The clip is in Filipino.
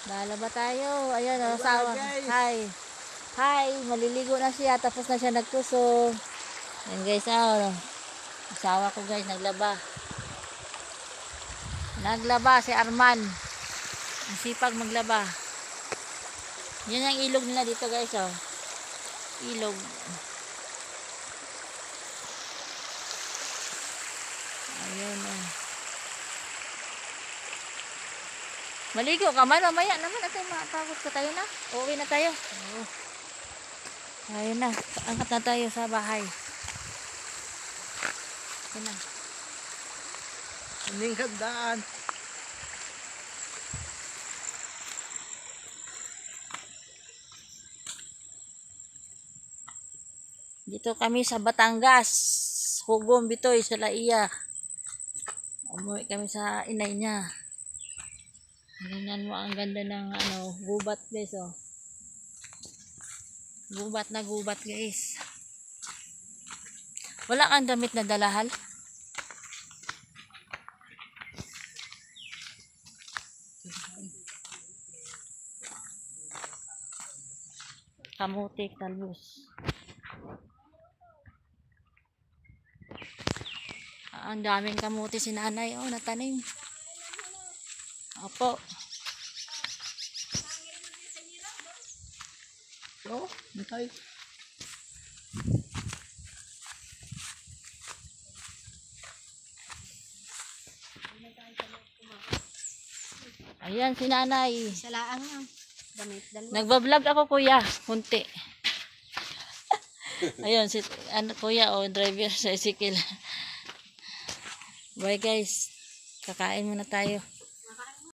Lalaba tayo. Ayan, asawa. Hi. Hi, maliligo na siya. Tapos na siya nagtuso. Ayan guys, asawa ko guys, naglaba. Naglaba si Arman. Ang sipag maglaba. Yan ang ilog nila dito guys, oh. Ilog. Ayan, oh. Maligo ka man, mamaya naman natin mapagod ko tayo na. Uuwi na tayo. Oh. Ayun na, angkat na tayo sa bahay. Ayun na. Kaming handaan. Dito kami sa Batangas. Hugom Bitoy sa Laiya. Umuwi kami sa inay niya. Tingnan mo ang ganda ng gubat guys, oh. Gubat na gubat guys. Wala kang damit na dalahal? Kamuti, talbos. Ang daming kamuti si nanay, oh, natanim. Opo. Oh, matay. Ayan si nanay. Salaang damit dalawa. Nagbablog ako kuya, kunti. Ayun si kuya, oh, driver sa tricycle. Bye guys. Kakain muna tayo.